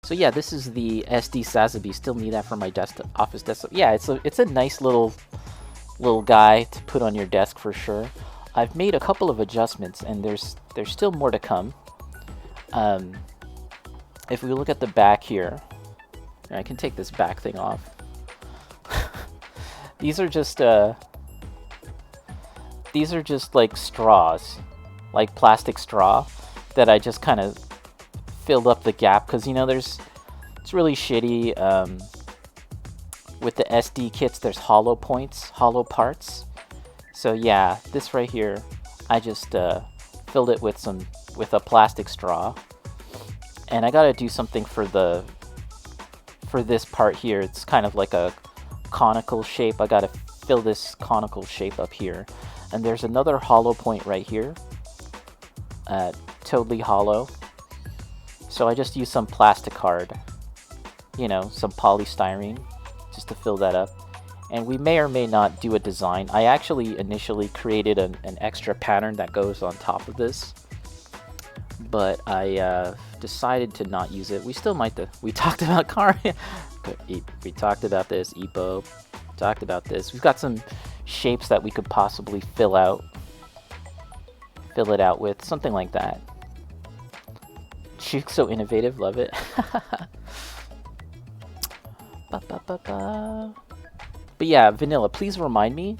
So yeah, this is the SD Sazabi. Still need that for my office desktop. Yeah, it's a nice little guy to put on your desk for sure. I've made a couple of adjustments, and there's still more to come. If we look at the back here, I can take this back thing off. These are just like straws, like plastic straw, that I just kind of filled up the gap, because you know it's really shitty with the SD kits. There's hollow parts. So yeah, this right here, I just filled it with a plastic straw, and I gotta do something for this part here. It's kind of like a conical shape. I gotta fill this conical shape up here, and there's another hollow point right here, totally hollow. So I just use some plastic card, some polystyrene, just to fill that up. And we may or may not do a design. I actually initially created an extra pattern that goes on top of this, but I decided to not use it. We still might. We talked about car. We talked about this. EPO. Talked about this. We've got some shapes that we could possibly fill it out with, something like that. She's so innovative, love it. But yeah, Vanilla, please remind me,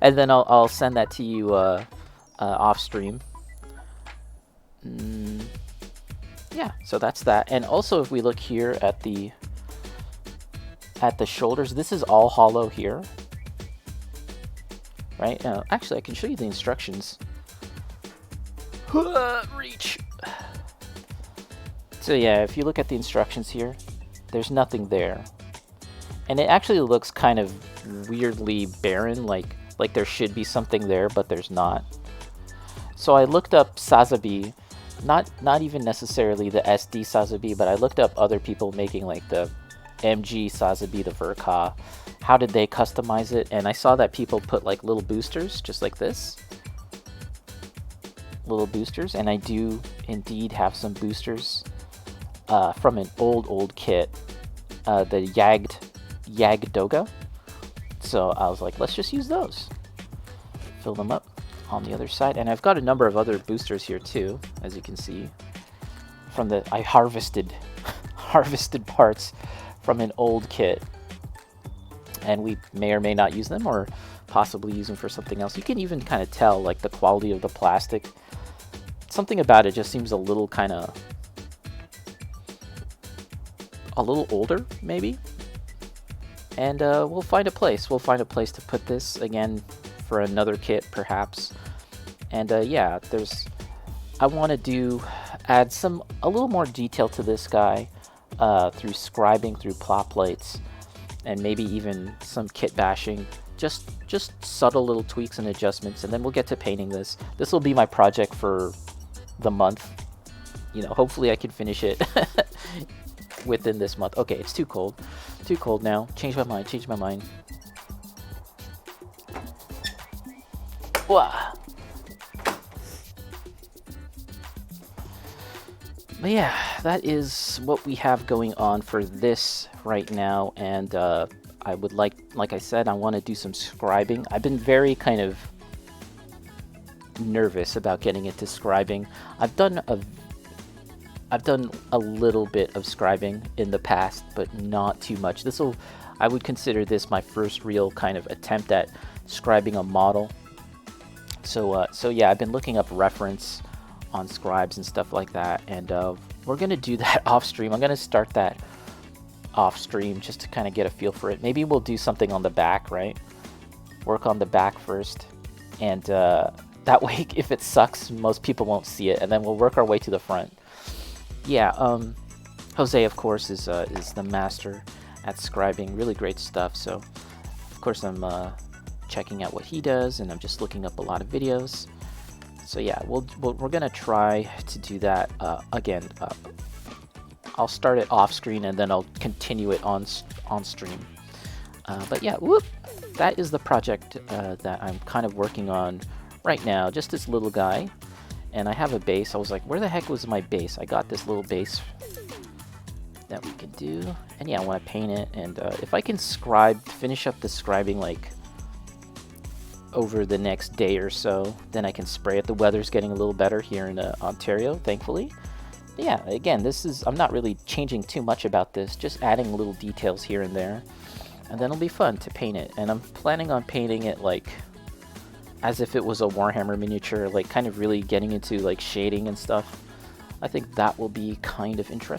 and then I'll send that to you off stream. Yeah, so that's that. And also, if we look here at the shoulders, this is all hollow here, right? Actually, I can show you the instructions. Reach. So yeah, if you look at the instructions here, there's nothing there. And it actually looks kind of weirdly barren, like there should be something there, but there's not. So I looked up Sazabi, not even necessarily the SD Sazabi, but I looked up other people making like the MG Sazabi, the Verka. How did they customize it? And I saw that people put like little boosters, just like this. Little boosters, and I do indeed have some boosters from an old kit, the Yagdoga. So I was like, let's just use those. Fill them up on the other side, and I've got a number of other boosters here too, as you can see. I harvested parts from an old kit, and we may or may not use them, or possibly use them for something else. You can even kind of tell like the quality of the plastic. Something about it just seems a little older, maybe. And we'll find a place. We'll find a place to put this again for another kit, perhaps. And yeah, I want to add a little more detail to this guy through scribing, through plot plates, and maybe even some kit bashing. Just subtle little tweaks and adjustments, and then we'll get to painting this. This will be my project for the month. Hopefully I can finish it within this month. Okay, it's too cold now. Change my mind. Wah. But yeah, that is what we have going on for this right now, and I would like I said, I want to do some scribing. I've been very kind of nervous about getting into scribing. I've done a little bit of scribing in the past, but not too much. I would consider this my first real kind of attempt at scribing a model. So yeah, I've been looking up reference on scribes and stuff like that, and we're gonna do that off stream. I'm gonna start that off stream just to kind of get a feel for it. Maybe we'll do something on the back, right? Work on the back first, and that way, if it sucks, most people won't see it, and then we'll work our way to the front. Yeah, Jose, of course, is the master at scribing. Really great stuff. So, of course, I'm checking out what he does, and I'm just looking up a lot of videos. So yeah, we're gonna try to do that again. I'll start it off screen, and then I'll continue it on stream. But yeah, whoop, that is the project that I'm kind of working on right now. Just this little guy. And I have a base. I was like, where the heck was my base? I got this little base that we can do. And yeah, I want to paint it, and if I can finish up the scribing like over the next day or so, then I can spray it. The weather's getting a little better here in Ontario, thankfully. But yeah, again, I'm not really changing too much about this, just adding little details here and there, and then it'll be fun to paint it. And I'm planning on painting it like as if it was a Warhammer miniature, like kind of really getting into like shading and stuff. I think that will be kind of interesting.